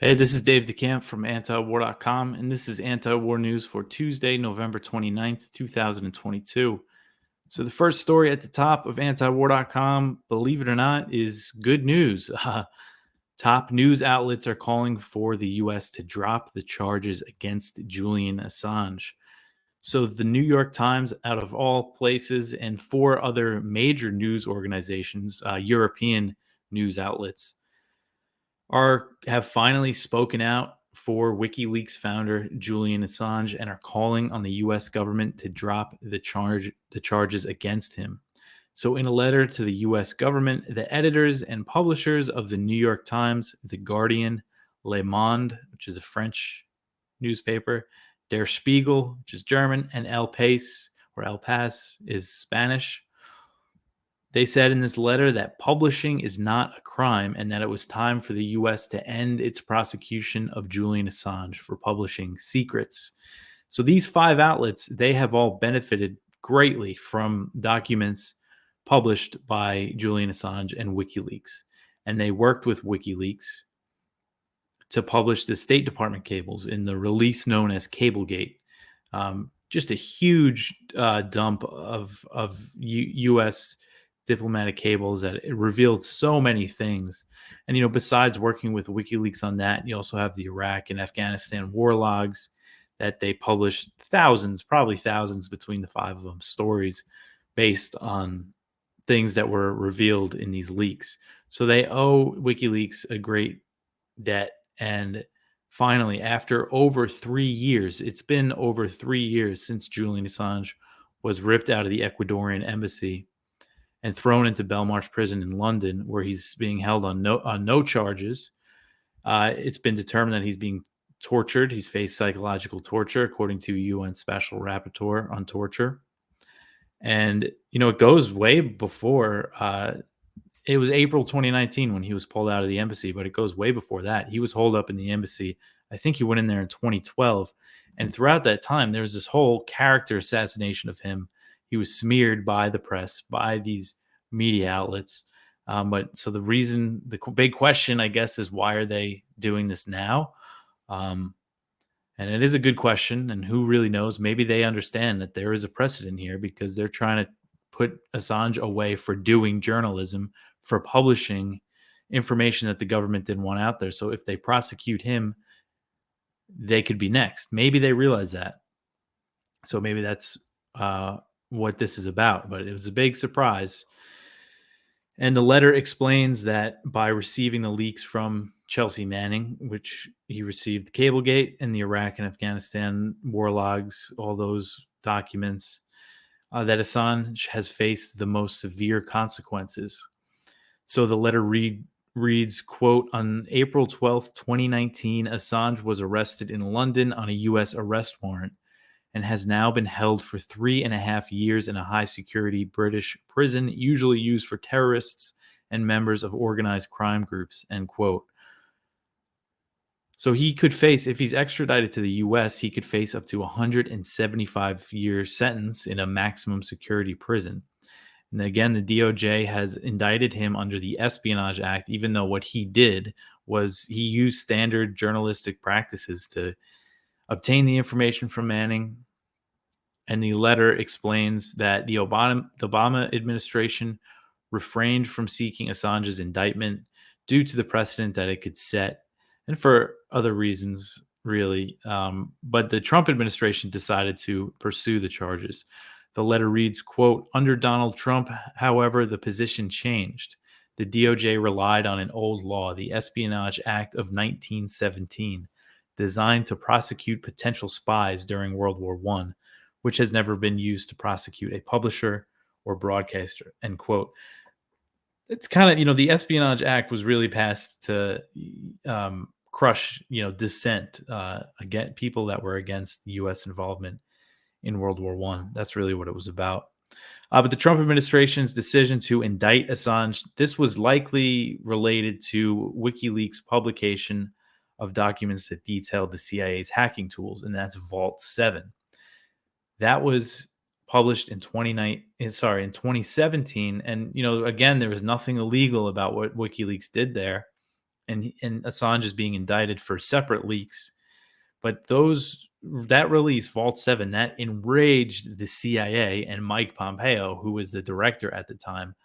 Hey, this is Dave DeCamp from antiwar.com, and this is anti-war news for Tuesday, November 29th, 2022. So the first story at the top of antiwar.com, believe it or not, is good news. Top news outlets are calling for the U.S. to drop the charges against Julian Assange. So the New York Times, out of all places, and four other major news organizations, European news outlets, have finally spoken out for WikiLeaks founder Julian Assange and are calling on the US government to drop the charges against him. So in a letter to the US government, the editors and publishers of the New York Times, The Guardian, Le Monde, which is a French newspaper, Der Spiegel, which is German, and El País or El Pas is Spanish, they said in this letter that publishing is not a crime and that it was time for the US to end its prosecution of Julian Assange for publishing secrets. So these five outlets, they have all benefited greatly from documents published by Julian Assange and WikiLeaks. And they worked with WikiLeaks to publish the State Department cables in the release known as Cablegate. Just a huge dump of U.S. diplomatic cables that it revealed so many things. And, besides working with WikiLeaks on that, you also have the Iraq and Afghanistan war logs that they published thousands, probably thousands between the five of them, stories based on things that were revealed in these leaks. So they owe WikiLeaks a great debt. And finally, after over 3 years, it's been over 3 years since Julian Assange was ripped out of the Ecuadorian embassy and thrown into Belmarsh prison in London, where he's being held on no charges. It's been determined that he's being tortured. He's faced psychological torture, according to UN Special Rapporteur on Torture. And, it goes way before. It was April 2019 when he was pulled out of the embassy, but it goes way before that. He was holed up in the embassy. I think he went in there in 2012. And throughout that time, there was this whole character assassination of him. He was smeared by the press, by these media outlets. But so the big question, I guess, is why are they doing this now? And it is a good question. And who really knows? Maybe they understand that there is a precedent here because they're trying to put Assange away for doing journalism, for publishing information that the government didn't want out there. So if they prosecute him, they could be next. Maybe they realize that. So maybe that's what this is about. But it was a big surprise. And the letter explains that by receiving the leaks from Chelsea Manning, which he received Cablegate and the Iraq and Afghanistan war logs, all those documents, that Assange has faced the most severe consequences. So the letter reads, quote, on April 12th, 2019, Assange was arrested in London on a U.S. arrest warrant and has now been held for 3.5 years in a high-security British prison, usually used for terrorists and members of organized crime groups, end quote. So he could face, if he's extradited to the U.S., he could face up to 175-year sentence in a maximum security prison. And again, the DOJ has indicted him under the Espionage Act, even though what he did was he used standard journalistic practices to obtain the information from Manning. And the letter explains that the Obama administration refrained from seeking Assange's indictment due to the precedent that it could set, and for other reasons, really. But the Trump administration decided to pursue the charges. The letter reads, quote, under Donald Trump, however, the position changed. The DOJ relied on an old law, the Espionage Act of 1917, designed to prosecute potential spies during World War I, which has never been used to prosecute a publisher or broadcaster, end quote. It's kind of, the Espionage Act was really passed to crush, dissent, against people that were against the U.S. involvement in World War I. That's really what it was about. But the Trump administration's decision to indict Assange, this was likely related to WikiLeaks' publication of documents that detailed the CIA's hacking tools, and that's Vault 7. That was published in 2017. And, again, there was nothing illegal about what WikiLeaks did there. and Assange is being indicted for separate leaks. But that release, Vault 7, that enraged the CIA and Mike Pompeo, who was the director at the time.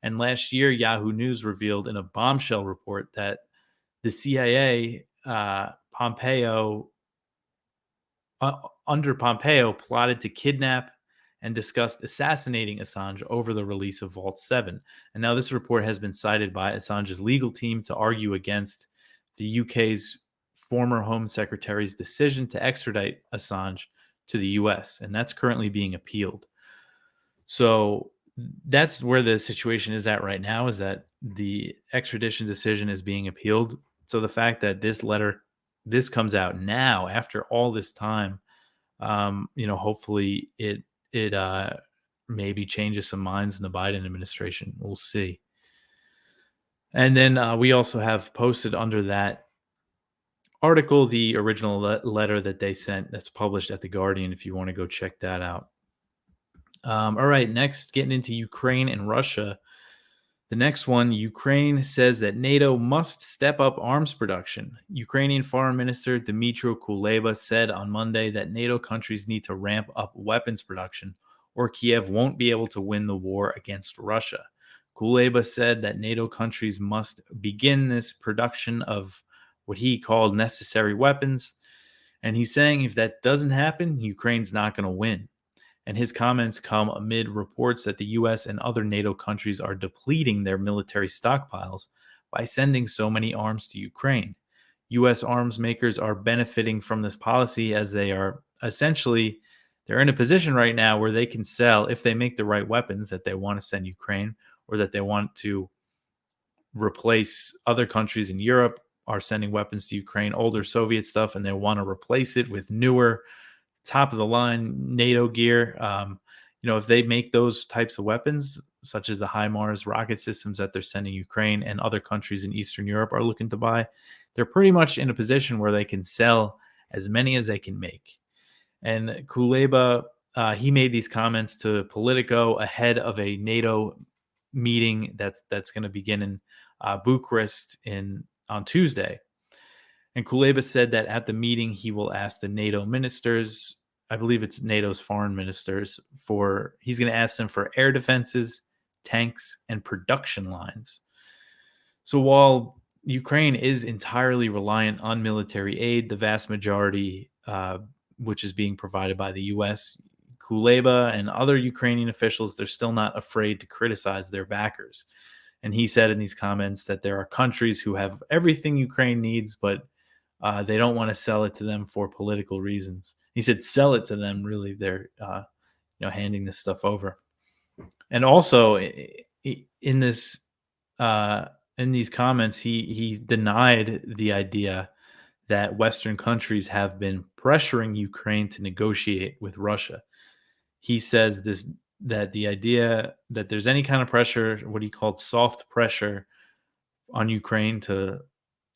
And last year, Yahoo News revealed in a bombshell report that the CIA, under Pompeo, plotted to kidnap and discussed assassinating Assange over the release of Vault 7. And now this report has been cited by Assange's legal team to argue against the UK's former Home Secretary's decision to extradite Assange to the US, and that's currently being appealed. So that's where the situation is at right now, is that the extradition decision is being appealed. So the fact that this comes out now after all this time, hopefully it maybe changes some minds in the Biden administration. We'll see. And then we also have posted under that article the original letter that they sent that's published at The Guardian if you want to go check that out. All right, next, getting into Ukraine and Russia. The next one, Ukraine says that NATO must step up arms production. Ukrainian Foreign Minister Dmytro Kuleba said on Monday that NATO countries need to ramp up weapons production or Kiev won't be able to win the war against Russia. Kuleba said that NATO countries must begin this production of what he called necessary weapons. And he's saying if that doesn't happen, Ukraine's not going to win. And his comments come amid reports that the U.S. and other NATO countries are depleting their military stockpiles by sending so many arms to Ukraine. U.S. arms makers are benefiting from this policy as they are essentially, they're in a position right now where they can sell, if they make the right weapons that they want to send Ukraine or that they want to replace other countries in Europe are sending weapons to Ukraine, older Soviet stuff, and they want to replace it with newer top of the line NATO gear. If they make those types of weapons, such as the HIMARS rocket systems that they're sending Ukraine and other countries in Eastern Europe are looking to buy, they're pretty much in a position where they can sell as many as they can make. And Kuleba, he made these comments to Politico ahead of a NATO meeting that's going to begin in Bucharest on Tuesday. And Kuleba said that at the meeting, he will ask the NATO ministers, I believe it's NATO's foreign ministers, he's going to ask them for air defenses, tanks, and production lines. So while Ukraine is entirely reliant on military aid, the vast majority, which is being provided by the U.S., Kuleba and other Ukrainian officials, they're still not afraid to criticize their backers. And he said in these comments that there are countries who have everything Ukraine needs, but they don't want to sell it to them for political reasons. He said, sell it to them. Really, they're handing this stuff over. And also in these comments, he denied the idea that Western countries have been pressuring Ukraine to negotiate with Russia. He says that the idea that there's any kind of pressure, what he called soft pressure on Ukraine to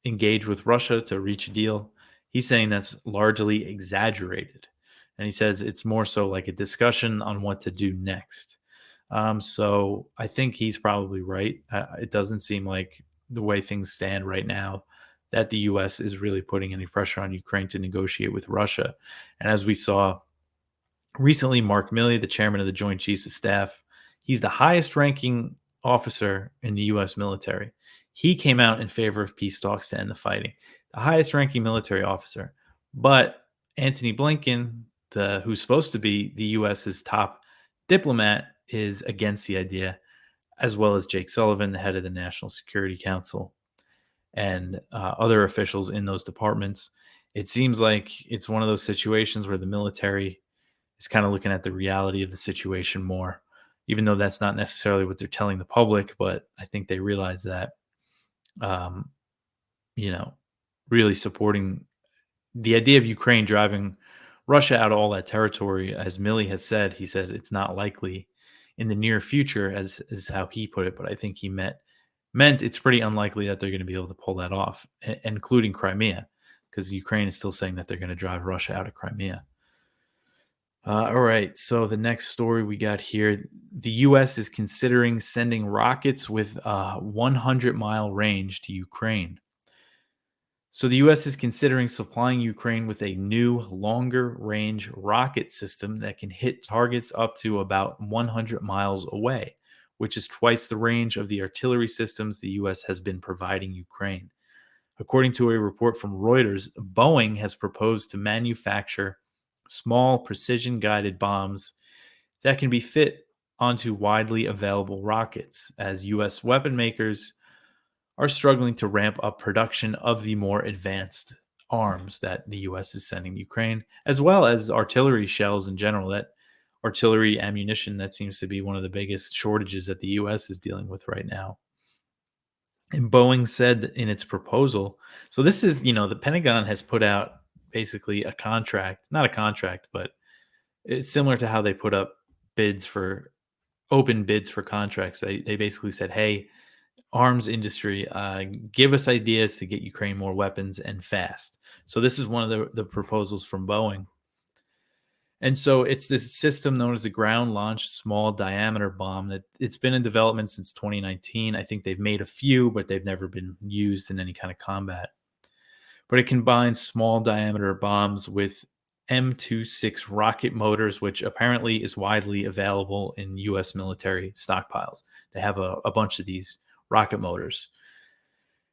engage with Russia to reach a deal, he's saying that's largely exaggerated. And he says it's more so like a discussion on what to do next. So I think he's probably right. It doesn't seem like the way things stand right now that the U.S. is really putting any pressure on Ukraine to negotiate with Russia. And as we saw recently, Mark Milley, the chairman of the Joint Chiefs of Staff, he's the highest ranking officer in the U.S. military. He came out in favor of peace talks to end the fighting, the highest ranking military officer. But Antony Blinken, who's supposed to be the U.S.'s top diplomat, is against the idea, as well as Jake Sullivan, the head of the National Security Council, and other officials in those departments. It seems like it's one of those situations where the military is kind of looking at the reality of the situation more, even though that's not necessarily what they're telling the public. But I think they realize that, really supporting the idea of Ukraine driving Russia out of all that territory, as Milley has said, he said it's not likely in the near future, as is how he put it. But I think he meant it's pretty unlikely that they're going to be able to pull that off, including Crimea, because Ukraine is still saying that they're going to drive Russia out of Crimea. All right, so the next story we got here, the U.S. is considering sending rockets with a 100-mile range to Ukraine. So the US is considering supplying Ukraine with a new longer range rocket system that can hit targets up to about 100 miles away, which is twice the range of the artillery systems the US has been providing Ukraine. According to a report from Reuters, Boeing has proposed to manufacture small precision guided bombs that can be fit onto widely available rockets as US weapon makers are struggling to ramp up production of the more advanced arms that the US is sending Ukraine, as well as artillery shells in general. That artillery ammunition, that seems to be one of the biggest shortages that the US is dealing with right now. And Boeing said in its proposal, so this is, the Pentagon has put out basically a contract, not a contract, but it's similar to how they put up bids for open bids for contracts. They basically said, hey, arms industry, give us ideas to get Ukraine more weapons and fast. So this is one of the proposals from Boeing. And so it's this system known as a ground-launched small diameter bomb that it's been in development since 2019. I think they've made a few, but they've never been used in any kind of combat. But it combines small diameter bombs with M26 rocket motors, which apparently is widely available in U.S. military stockpiles. They have a bunch of these rocket motors.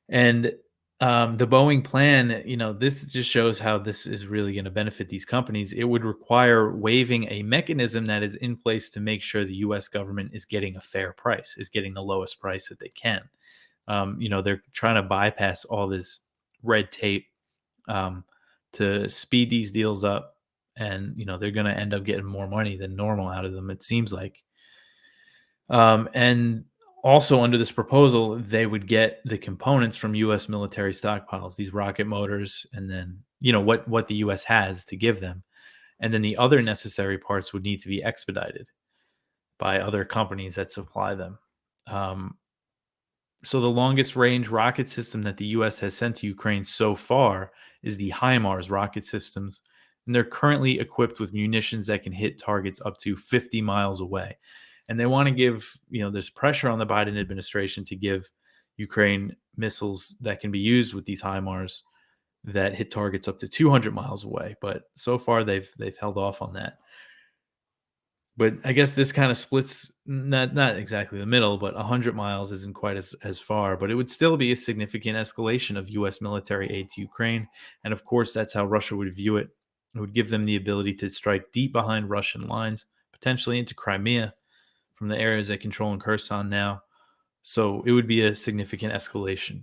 And the Boeing plan, this just shows how this is really going to benefit these companies. It would require waiving a mechanism that is in place to make sure the U.S. government is getting a fair price, is getting the lowest price that they can. They're trying to bypass all this red tape to speed these deals up, and they're going to end up getting more money than normal out of them, it seems like. And also under this proposal, they would get the components from U.S. military stockpiles, these rocket motors, and then what the U.S. has to give them, and then the other necessary parts would need to be expedited by other companies that supply them. So the longest range rocket system that the U.S. has sent to Ukraine so far is the HIMARS rocket systems, and they're currently equipped with munitions that can hit targets up to 50 miles away. And they want to give, there's pressure on the Biden administration to give Ukraine missiles that can be used with these HIMARS that hit targets up to 200 miles away. But so far they've held off on that. But I guess this kind of splits, not exactly the middle, but 100 miles isn't quite as far. But it would still be a significant escalation of U.S. military aid to Ukraine. And of course, that's how Russia would view it. It would give them the ability to strike deep behind Russian lines, potentially into Crimea from the areas they control in Kherson now. So it would be a significant escalation.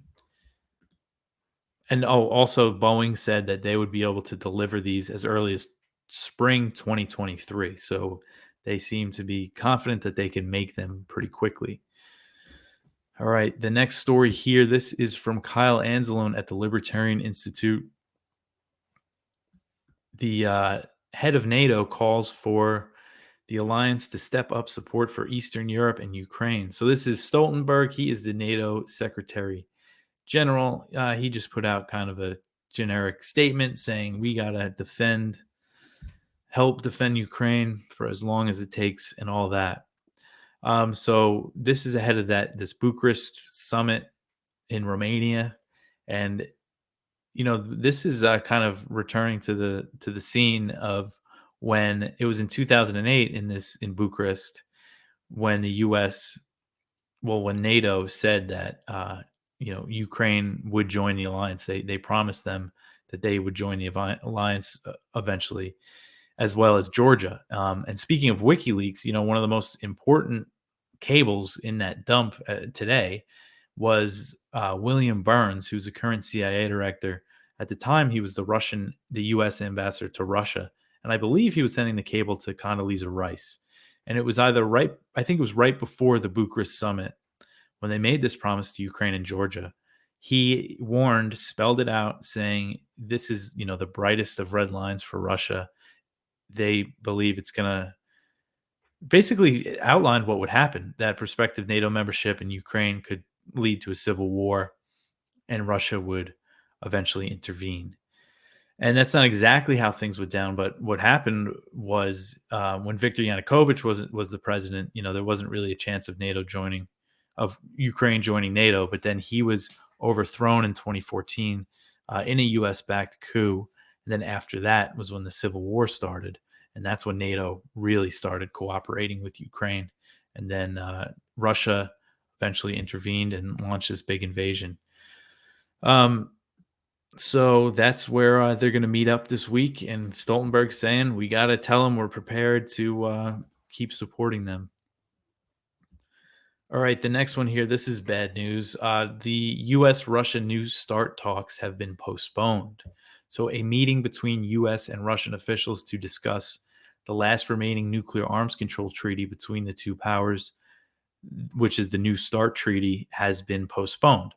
And also Boeing said that they would be able to deliver these as early as spring 2023. So they seem to be confident that they can make them pretty quickly. All right, the next story here, this is from Kyle Anzalone at the Libertarian Institute. The head of NATO calls for the alliance to step up support for Eastern Europe and Ukraine. So this is Stoltenberg. He is the NATO Secretary General. He just put out kind of a generic statement saying we got to help defend Ukraine for as long as it takes and all that. So this is ahead of this Bucharest summit in Romania. And, this is kind of returning to the scene of when it was in 2008 in Bucharest, when the U.S., when NATO said that, Ukraine would join the alliance. They promised them that they would join the alliance eventually, as well as Georgia. And speaking of WikiLeaks, one of the most important cables in that dump today was William Burns, who's the current CIA director. At the time, he was the U.S. ambassador to Russia. And I believe he was sending the cable to Condoleezza Rice. And it was I think it was right before the Bucharest summit when they made this promise to Ukraine and Georgia. He spelled it out, saying this is, the brightest of red lines for Russia. They believe it's going to basically outline what would happen, that prospective NATO membership in Ukraine could lead to a civil war and Russia would eventually intervene. And that's not exactly how things went down, but what happened was when Viktor Yanukovych was the president, there wasn't really a chance of Ukraine joining NATO, but then he was overthrown in 2014 in a U.S.-backed coup. And then after that was when the Civil War started. And that's when NATO really started cooperating with Ukraine. And then Russia eventually intervened and launched this big invasion. So that's where they're going to meet up this week. And Stoltenberg's saying, we got to tell them we're prepared to keep supporting them. All right, the next one here. This is bad news. The U.S.-Russia New START talks have been postponed. So a meeting between U.S. and Russian officials to discuss the last remaining nuclear arms control treaty between the two powers, which is the New START treaty, has been postponed.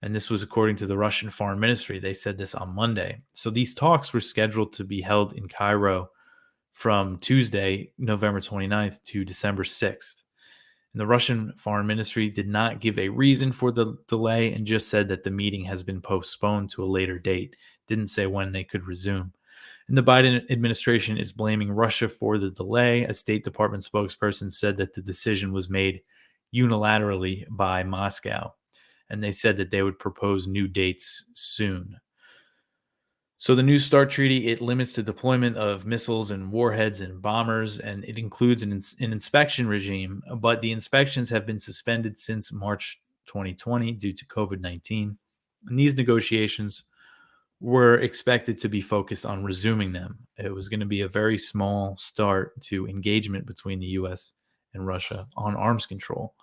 And this was according to the Russian Foreign Ministry. They said this on Monday. So these talks were scheduled to be held in Cairo from Tuesday, November 29th to December 6th. And the Russian Foreign Ministry did not give a reason for the delay and just said that the meeting has been postponed to a later date. Didn't say when they could resume. And the Biden administration is blaming Russia for the delay. A State Department spokesperson said that the decision was made unilaterally by Moscow. And they said that they would propose new dates soon. So the New START treaty, it limits the deployment of missiles and warheads and bombers, and it includes an inspection regime, but the inspections have been suspended since March 2020 due to COVID-19. And these negotiations were expected to be focused on resuming them. It was going to be a very small start to engagement between the U.S. and Russia on arms control.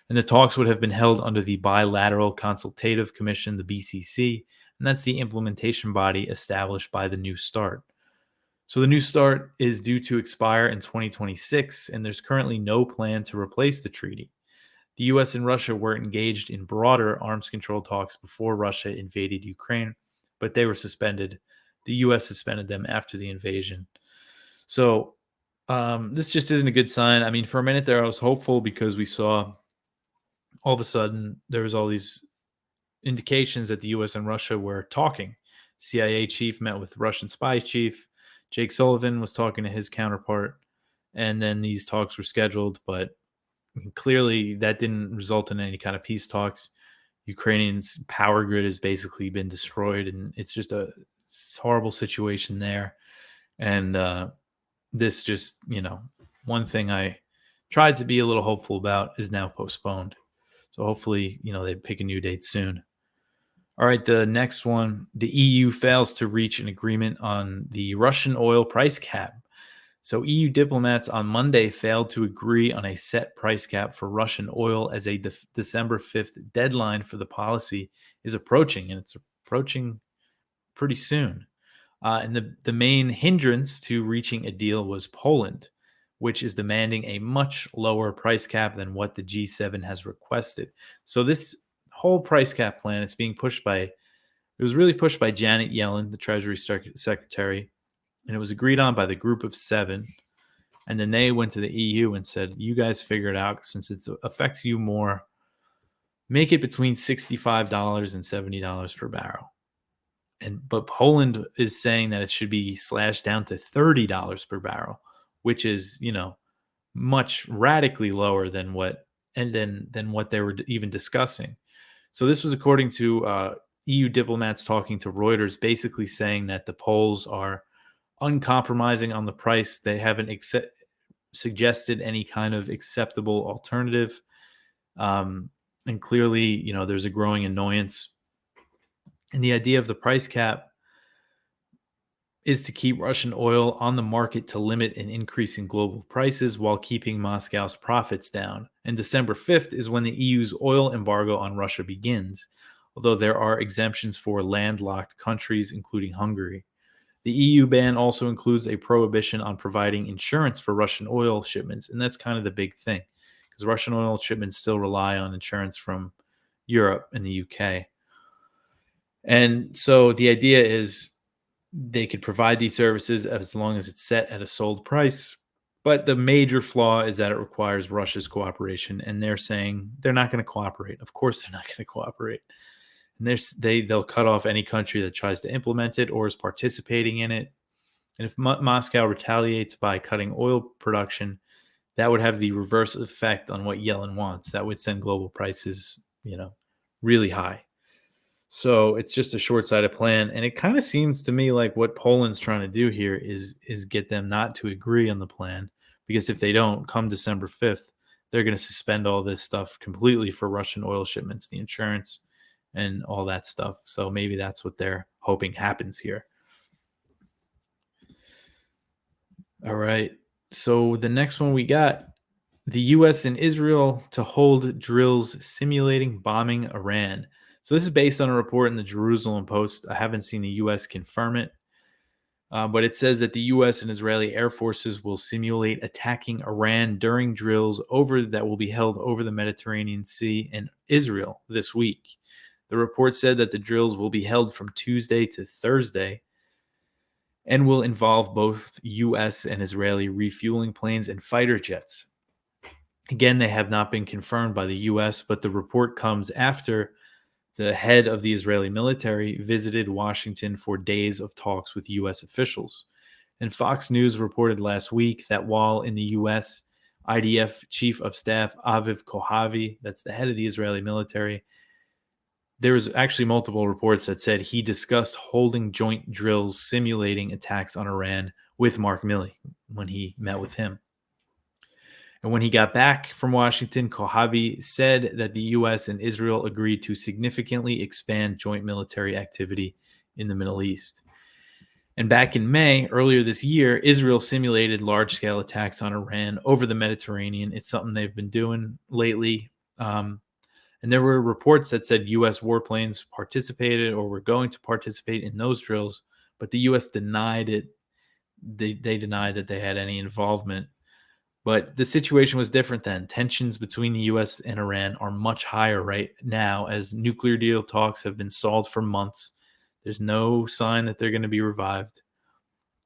And the talks would have been held under the Bilateral Consultative Commission, the BCC, and that's the implementation body established by the New START. So the New START is due to expire in 2026, and there's currently no plan to replace the treaty. The U.S. and Russia were engaged in broader arms control talks before Russia invaded Ukraine, but they were suspended. The U.S. suspended them after the invasion. So this just isn't a good sign. I mean, for a minute there, I was hopeful because we saw all of a sudden there was all these indications that the U.S. and Russia were talking. CIA chief met with Russian spy chief. Jake Sullivan was talking to his counterpart, and then these talks were scheduled, but clearly that didn't result in any kind of peace talks. Ukrainians' power grid has basically been destroyed, and it's just a horrible situation there. And this just, one thing I tried to be a little hopeful about is now postponed. So hopefully, they pick a new date soon. All right, the next one, the EU fails to reach an agreement on the Russian oil price cap. So EU diplomats on Monday failed to agree on a set price cap for Russian oil as a December 5th deadline for the policy is approaching, and it's approaching pretty soon. And the main hindrance to reaching a deal was Poland, which is demanding a much lower price cap than what the G7 has requested. So this whole price cap plan, it was really pushed by Janet Yellen, the Treasury Secretary, and it was agreed on by the group of 7. And then they went to the EU and said, you guys figure it out since it affects you more. Make it between $65 and $70 per barrel. But Poland is saying that it should be slashed down to $30 per barrel, which is, much radically lower than what they were even discussing. So this was according to EU diplomats talking to Reuters, basically saying that the Poles are uncompromising on the price. They haven't suggested any kind of acceptable alternative. And clearly, there's a growing annoyance. And the idea of the price cap is to keep Russian oil on the market to limit an increase in global prices while keeping Moscow's profits down. And December 5th is when the EU's oil embargo on Russia begins, although there are exemptions for landlocked countries, including Hungary. The EU ban also includes a prohibition on providing insurance for Russian oil shipments, and that's kind of the big thing, because Russian oil shipments still rely on insurance from Europe and the UK. And so the idea is they could provide these services as long as it's set at a sold price. But the major flaw is that it requires Russia's cooperation. And they're saying they're not going to cooperate. Of course, they're not going to cooperate. And they'll cut off any country that tries to implement it or is participating in it. And if Moscow retaliates by cutting oil production, that would have the reverse effect on what Yellen wants. That would send global prices, really high. So it's just a short-sighted plan, and it kind of seems to me like what Poland's trying to do here is get them not to agree on the plan, because if they don't, come December 5th, they're going to suspend all this stuff completely for Russian oil shipments, the insurance, and all that stuff. So maybe that's what they're hoping happens here. All right. So the next one we got, the US and Israel to hold drills simulating bombing Iran. So this is based on a report in the Jerusalem Post. I haven't seen the US confirm it, but it says that the US and Israeli air forces will simulate attacking Iran during drills that will be held over the Mediterranean Sea and Israel this week. The report said that the drills will be held from Tuesday to Thursday and will involve both US and Israeli refueling planes and fighter jets. Again, they have not been confirmed by the US, but the report comes after the head of the Israeli military visited Washington for days of talks with US officials. And Fox News reported last week that while in the US, IDF Chief of Staff Aviv Kohavi, that's the head of the Israeli military, there was actually multiple reports that said he discussed holding joint drills simulating attacks on Iran with Mark Milley when he met with him. And when he got back from Washington, Kohavi said that the U.S. and Israel agreed to significantly expand joint military activity in the Middle East. And back in May, earlier this year, Israel simulated large-scale attacks on Iran over the Mediterranean. It's something they've been doing lately. And there were reports that said U.S. warplanes participated or were going to participate in those drills, but the U.S. denied it. They denied that they had any involvement. But the situation was different then. Tensions between the U.S. and Iran are much higher right now as nuclear deal talks have been stalled for months. There's no sign that they're going to be revived.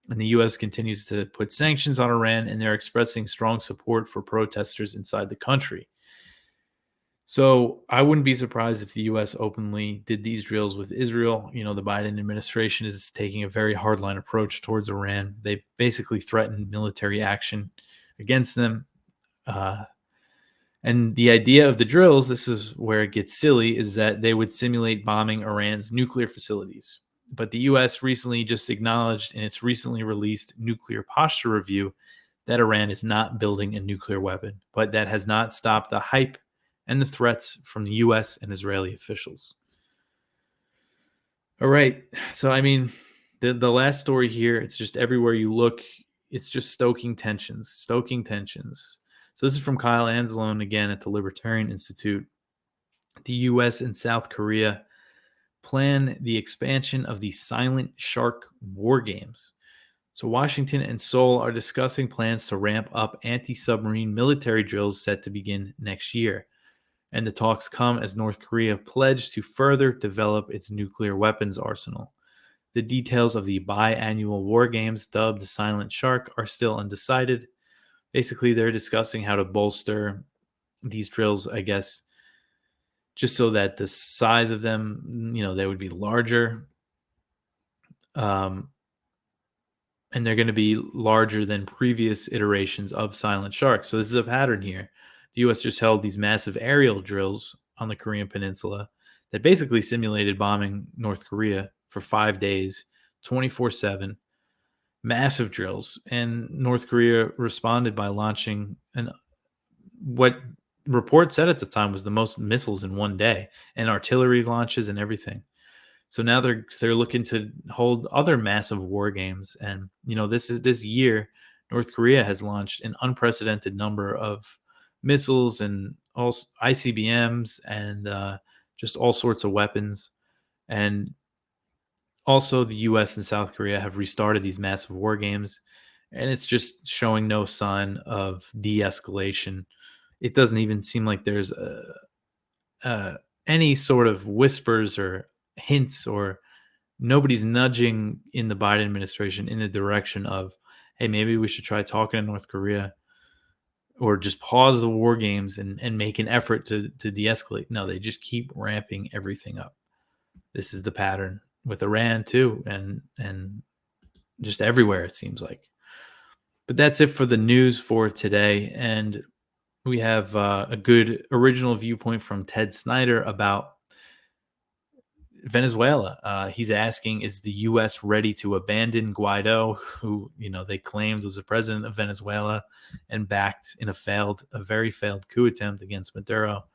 And the U.S. continues to put sanctions on Iran, and they're expressing strong support for protesters inside the country. So I wouldn't be surprised if the U.S. openly did these drills with Israel. You know, the Biden administration is taking a very hardline approach towards Iran. They've basically threatened military action against them. And the idea of the drills, this is where it gets silly, is that they would simulate bombing Iran's nuclear facilities. But the U.S. recently just acknowledged in its recently released nuclear posture review that Iran is not building a nuclear weapon, but that has not stopped the hype and the threats from the U.S. and Israeli officials. All right. So, I mean, the last story here, it's just everywhere you look, it's just stoking tensions. So this is from Kyle Anzalone again at the Libertarian Institute. The U.S. and South Korea plan the expansion of the Silent Shark war games. So Washington and Seoul are discussing plans to ramp up anti-submarine military drills set to begin next year. And the talks come as North Korea pledged to further develop its nuclear weapons arsenal. The details of the biannual war games, dubbed Silent Shark, are still undecided. Basically, they're discussing how to bolster these drills, I guess, just so that the size of them, they would be larger. And they're going to be larger than previous iterations of Silent Shark. So this is a pattern here. The U.S. just held these massive aerial drills on the Korean Peninsula that basically simulated bombing North Korea for 5 days, 24/7, massive drills. And North Korea responded by launching what reports said at the time was the most missiles in one day, and artillery launches and everything. So now they're looking to hold other massive war games, and this year, North Korea has launched an unprecedented number of missiles and also ICBMs and just all sorts of weapons. And also, the U.S. and South Korea have restarted these massive war games, and it's just showing no sign of de-escalation. It doesn't even seem like there's any sort of whispers or hints, or nobody's nudging in the Biden administration in the direction of, hey, maybe we should try talking to North Korea or just pause the war games and make an effort to de-escalate. No, they just keep ramping everything up. This is the pattern with Iran too, and just everywhere, it seems like. But that's it for the news for today. And we have a good original viewpoint from Ted Snyder about Venezuela. He's asking, is the U.S. ready to abandon Guaido, who they claimed was the president of Venezuela and backed in a very failed coup attempt against Maduro?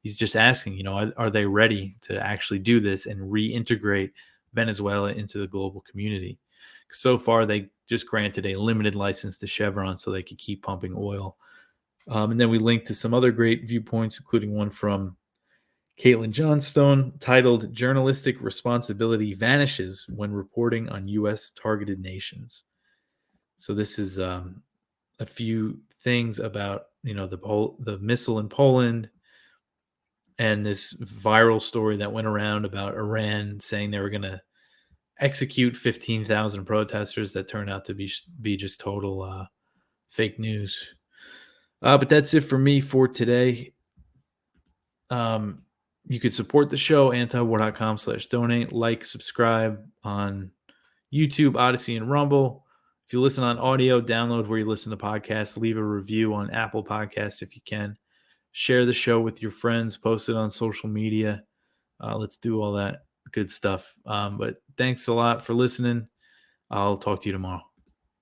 He's just asking, are they ready to actually do this and reintegrate Venezuela into the global community? So far, they just granted a limited license to Chevron so they could keep pumping oil. And then we linked to some other great viewpoints, including one from Caitlin Johnstone titled "Journalistic Responsibility Vanishes When Reporting on U.S. Targeted Nations." So this is a few things about the missile in Poland and this viral story that went around about Iran saying they were going to execute 15,000 protesters that turned out to be just total fake news. But that's it for me for today. You could support the show, antiwar.com/donate, like, subscribe on YouTube, Odyssey, and Rumble. If you listen on audio, download where you listen to podcasts, leave a review on Apple Podcasts if you can. Share the show with your friends, post it on social media. Let's do all that good stuff. But thanks a lot for listening. I'll talk to you tomorrow.